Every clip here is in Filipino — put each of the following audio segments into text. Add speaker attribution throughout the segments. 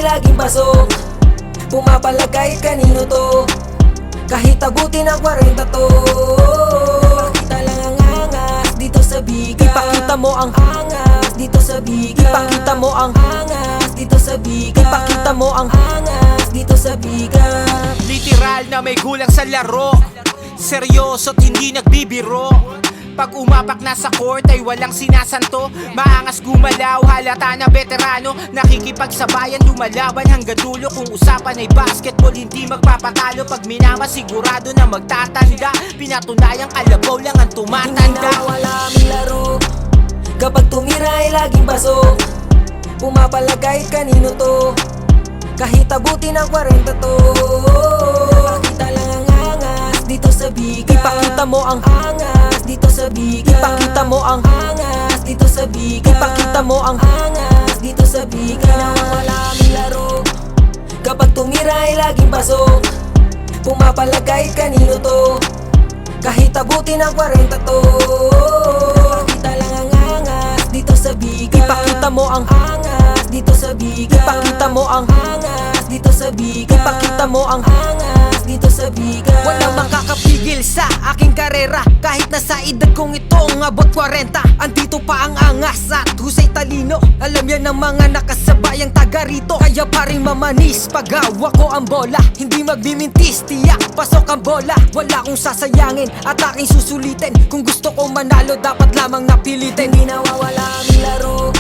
Speaker 1: laging pasok. Pumapalag kahit kanino to, kahit abutin ang 40 to. Ipakita lang ang angas dito sa biga. Ipakita mo ang angas dito sa biga. Ipakita mo ang angas dito sa biga. Ipakita mo ang angas dito sa biga.
Speaker 2: Literal na may gulang sa laro, seryoso't hindi nagbibiro. Pag umapak na sa court ay walang sinasanto. Maangas gumalaw, halata na veterano. Nakikipagsabayan, lumalaban hanggang dulo. Kung usapan ay basketball, hindi magpapatalo. Pag minama, sigurado na magtatanda. Pinatunayang kalabaw lang ang
Speaker 1: Hindi
Speaker 2: tumatanda.
Speaker 1: nawawala aming laro, kapag tumira ay laging pasok. Pumapalag kahit kanino to, kahit abutin ang 40 to. Ipakita lang ang angas dito sa biga. Ipakita mo ang angas dito sa biga. Ipakita mo ang angas dito sa biga. Ipakita mo ang angas dito sa biga. Hindi nawawala aming laro, kapag tumira ay laging pasok. Pumapalag kahit kanino to, kahit abutin ang 40 to. Ipakita lang ang angas dito sa biga. Ipakita mo ang angas dito sa biga. Ipakita mo ang angas dito sa biga. Ipakita mo ang angas dito sa biga.
Speaker 3: Walang makakapigil sa aking karera, kahit nasa edad kong itong abot 40. Andito pa ang angas at husay talino. Alam yan ng mga nakasabayang taga rito. Kaya pa rin mamanis pag hawak ko ang bola. Hindi magmimintis, tiyak pasok ang bola. Wala akong sasayangin at aking susulitin. Kung gusto ko manalo, dapat lamang napilitin.
Speaker 1: Hindi nawawala aming laro,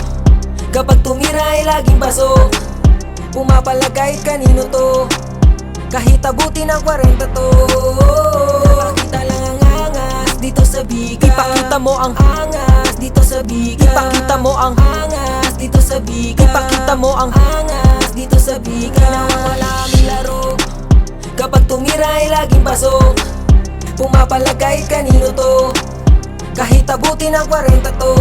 Speaker 1: kapag tumira ay laging pasok. Pumapalag kahit kanino to, kahit abutin ang 40 to. Ipakita lang ang angas dito sa biga. Ipakita mo ang angas dito sa biga. Ipakita mo ang angas dito sa biga. Ipakita mo ang angas dito sa biga. Hindi nawawala aming laro, kapag tumira ay laging pasok. Pumapalag kahit kanino to, kahit abutin ang 40 to.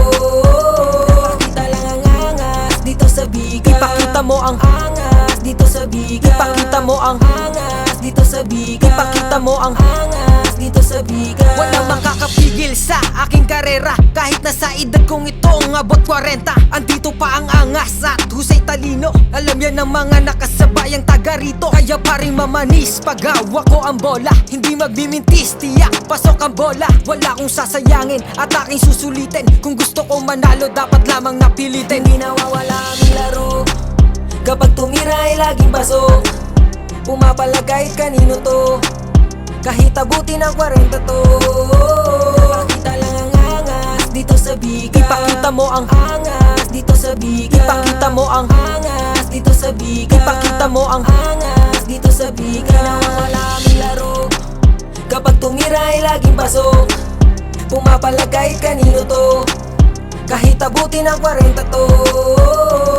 Speaker 1: Ipakita lang ang angas dito sa biga. Ipakita mo ang angas dito sa biga. Ipakita mo ang angas dito sa biga. Ipakita mo ang angas dito sa biga.
Speaker 3: Walang makakapigil sa aking karera, kahit nasa edad kong itong abot 40. Andito pa ang angas at husay talino. Alam yan ng mga nakasabayang taga rito. Kaya pa rin mamanis pag hawak ko ang bola. Hindi magmimintis, tiyak pasok ang bola. Wala akong sasayangin at aking susulitin. Kung gusto ko manalo, dapat lamang napilitin.
Speaker 1: Hindi nawawala aming laro, kapag tumira ay laging pasok. Pumapalag kahit kanino to, kahit abutin ang 40 to. Ipakita lang ang angas dito sa biga. Ipakita mo ang angas dito sa biga. Ipakita mo ang angas dito sa biga. Ipakita mo ang angas dito sa biga. Hindi nawawala aming laro, kapag tumira ay laging pasok. Pumapalag kahit kanino to, kahit abutin ang 40 to.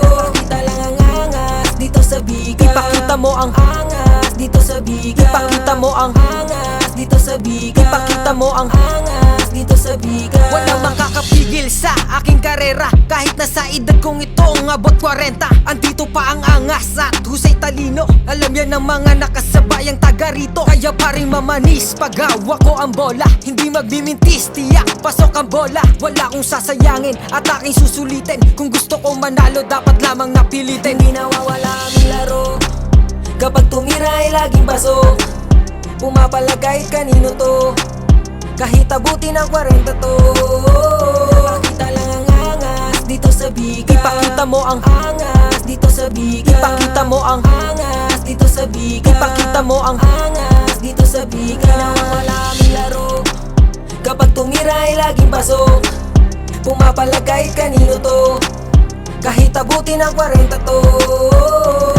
Speaker 1: Ipakita lang ang angas dito sa biga. Ipakita mo ang angas dito sa biga. Ipakita mo ang angas dito sa biga. Ipakita mo ang angas dito sa biga.
Speaker 3: Walang makakapigil sa aking karera, kahit nasa edad kong itong abot 40. Andito pa ang angas at husay talino. Alam yan ng mga nakasabayang taga rito. Kaya pa rin mamanis pag hawak ko ang bola. Hindi magmimintis, tiyak pasok ang bola. Wala akong sasayangin at aking susulitin. Kung gusto ko manalo, dapat lamang napilitin.
Speaker 1: Hindi nawawala aming laro, kapag tumira ay laging pasok. Pumapalag kahit kanino to, kahit abutin ang 40 to. Ipakita lang ang angas dito sa biga. Ipakita mo ang angas dito sa biga. Ipakita mo ang angas dito sa biga. Ipakita mo ang angas dito sa biga. Hindi nawawala aming laro, kapag tumira ay laging pasok. Pumapalag kahit kanino to, kahit abutin ang 40 to.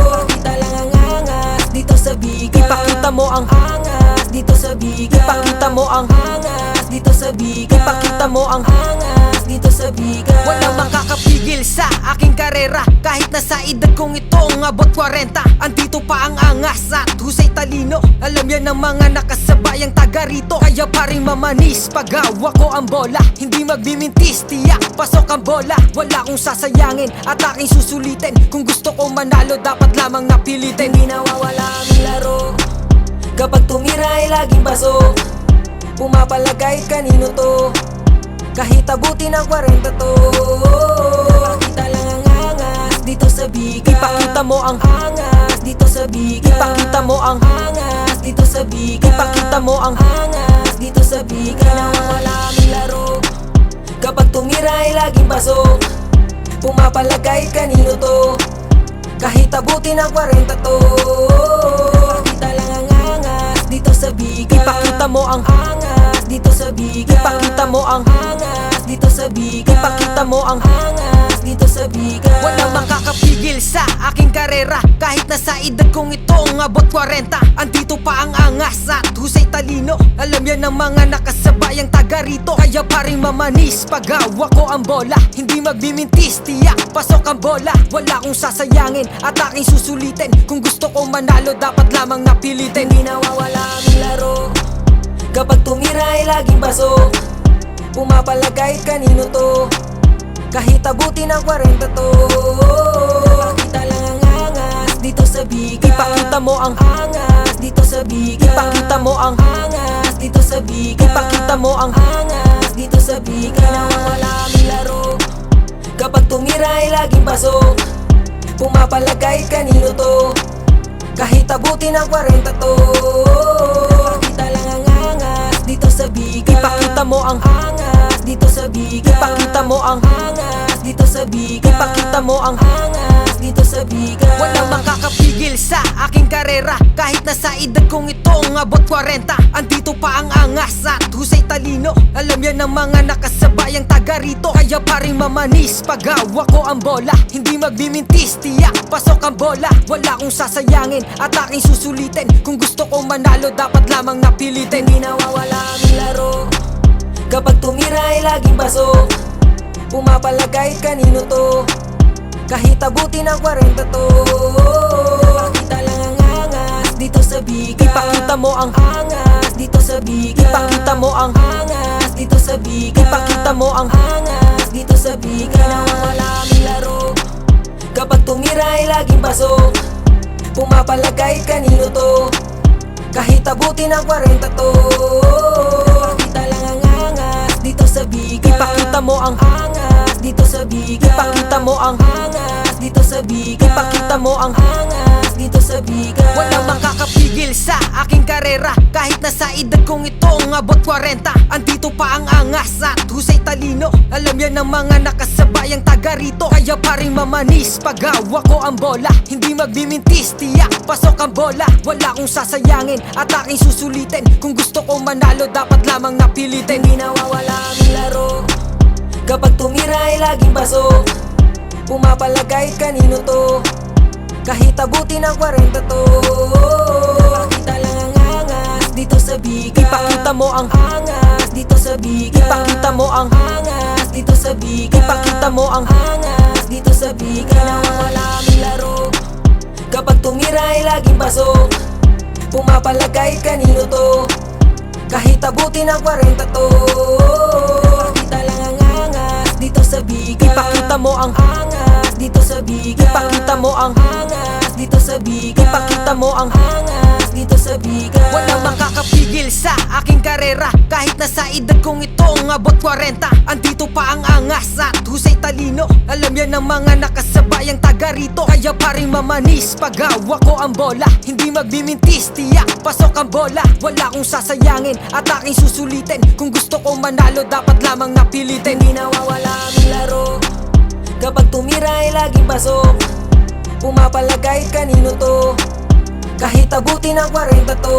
Speaker 1: Ipakita lang ang angas dito sa biga. Ipakita mo ang angas dito sa biga. Ipakita mo ang angas dito sa biga. Ipakita mo ang angas dito sa biga.
Speaker 3: Walang makakapigil sa aking karera, kahit nasa edad kong itong abot 40. Andito pa ang angas at husay talino. Alam yan ng mga nakasabayang taga rito. Kaya pa rin mamanis pag hawak ko ang bola. Hindi magmimintis, tiyak pasok ang bola. Wala akong sasayangin at aking susulitin. Kung gusto ko manalo, dapat lamang napilitin.
Speaker 1: Hindi nawawala aming laro, kapag tumira ay laging pasok. Pumapalag kahit kanino to, kahit abutin ang 40 to. Ipakita lang ang angas dito sa bigat.
Speaker 3: Ipakita mo ang
Speaker 1: angas dito sa bigat.
Speaker 3: Ipakita mo ang
Speaker 1: angas dito sa bigat.
Speaker 3: Ipakita mo ang
Speaker 1: angas dito sa bigat. Nawawala aming laro kapag tumira ay laging pasok. Pumapalag kahit kanino to, kahit abutin ng 40 to. Ipakita lang ang angas dito sa bigat.
Speaker 3: Ipakita mo ang
Speaker 1: angas dito sa bigat.
Speaker 3: Ipakita mo ang
Speaker 1: angas dito sa bigat.
Speaker 3: Ipakita mo ang
Speaker 1: angas dito sa bigat.
Speaker 3: Walang makakapigil sa aking karera, kahit nasa edad kong ito ang abot 40. Andito pa ang angas at husay talino. Alam yan ng mga nakasabayang taga rito, kaya pa rin mamanis pag hawak ko ang bola. Hindi magmimintis, tiyak pasok ang bola. Wala akong sasayangin at aking susulitin. Kung gusto ko manalo, dapat lamang napilitin.
Speaker 1: Hindi nawawala aming laro kapag tumira ay laging pasok. Pumapalag kahit kanino to, kahit abutin ng 40 to. Ipakita lang ang angas dito sa bigat.
Speaker 3: Ipakita mo ang
Speaker 1: angas dito sa bigat.
Speaker 3: Ipakita mo ang
Speaker 1: angas dito sa bigat.
Speaker 3: Ipakita mo ang
Speaker 1: angas dito sa bigat. Nawawala aming laro kapag tumira ay laging pasok. Pumapalag kahit kanino to, kahit abutin ng 40 to. Ipakita lang ang angas dito sa bigat.
Speaker 3: Ipakita mo ang
Speaker 1: angas dito sa bigat.
Speaker 3: Ipakita mo ang
Speaker 1: angas dito sa bigat.
Speaker 3: Ipakita mo ang
Speaker 1: angas dito sa bigat.
Speaker 3: Walang makakapigil sa aking karera, kahit nasa edad kong ito ang abot 40. Andito pa ang angas at husay talino. Alam yan ng mga nakasabayang taga rito, kaya pa rin mamanis pag hawak ko ang bola. Hindi magmimintis, tiyak pasok ang bola. Wala akong sasayangin at aking susulitin. Kung gusto ko manalo, dapat lamang napilitin.
Speaker 1: Hindi nawawala aming laro kapag tumira ay laging pasok. Pumapalag kahit kanino to, kahit abutin ng 40 to. Ipakita lang ang angas dito sa bigat.
Speaker 3: Ipakita mo ang
Speaker 1: angas dito sa bigat.
Speaker 3: Ipakita mo ang
Speaker 1: angas dito sa bigat.
Speaker 3: Ipakita mo ang
Speaker 1: angas dito sa bigat. Nawawala aming laro kapag tumira ay laging pasok. Pumapalag kahit kanino to, kahit abutin ng 40 to. Ipakita lang ang angas dito sa bigat.
Speaker 3: Ipakita mo ang
Speaker 1: angas dito sa bigat.
Speaker 3: Ipakita mo ang
Speaker 1: angas dito sa bigat.
Speaker 3: Ipakita mo ang
Speaker 1: angas dito sa bigat.
Speaker 3: Walang makakapigil sa aking karera, kahit nasa edad kong ito ang abot 40. Andito pa ang angas at husay talino. Alam yan ng mga nakasabayang taga rito, kaya pa rin mamanis pag hawak ko ang bola. Hindi magmimintis, tiyak pasok ang bola. Wala akong sasayangin at aking susulitin. Kung gusto ko manalo, dapat lamang napilitin.
Speaker 1: Hindi nawawala aming laro kapag tumira ay laging pasok. Pumapalag kahit kanino to, kahit abutin ng 40 to. Ipakita lang ang angas dito sa bigat.
Speaker 3: Ipakita mo ang
Speaker 1: angas dito sa bigat.
Speaker 3: Ipakita mo ang
Speaker 1: angas dito sa bigat.
Speaker 3: Ipakita mo ang
Speaker 1: angas dito sa bigat. Nawawala aming laro kapag tumira ay laging pasok. Pumapalag kahit kanino to, kahit abutin ng 40 to. Ipakita lang ang angas dito sa bigat.
Speaker 3: Ipakita mo ang
Speaker 1: angas dito sa bigat.
Speaker 3: Ipakita mo ang
Speaker 1: angas dito sa bigat.
Speaker 3: Ipakita mo ang
Speaker 1: angas dito sa bigat.
Speaker 3: Walang makakapigil sa aking karera, kahit nasa edad kong ito ang abot 40. Andito pa ang angas at husay talino. Alam yan ng mga nakasabayang taga rito, kaya pa rin mamanis pag hawak ko ang bola. Hindi magmimintis, tiyak pasok ang bola. Wala akong sasayangin at aking susulitin. Kung gusto ko manalo, dapat lamang napilitin.
Speaker 1: Hindi nawawala aming laro kapag tumira ay laging pasok. Pumapalag kahit kanino to, kahit abutin ng 40 to.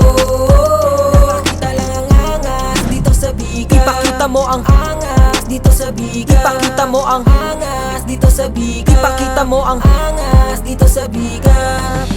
Speaker 1: Ipakita lang ang angas dito sa bigat.
Speaker 3: Ipakita mo ang
Speaker 1: angas dito sa bigat.
Speaker 3: Ipakita mo ang
Speaker 1: angas dito sa bigat.
Speaker 3: Ipakita mo ang
Speaker 1: angas dito sa bigat.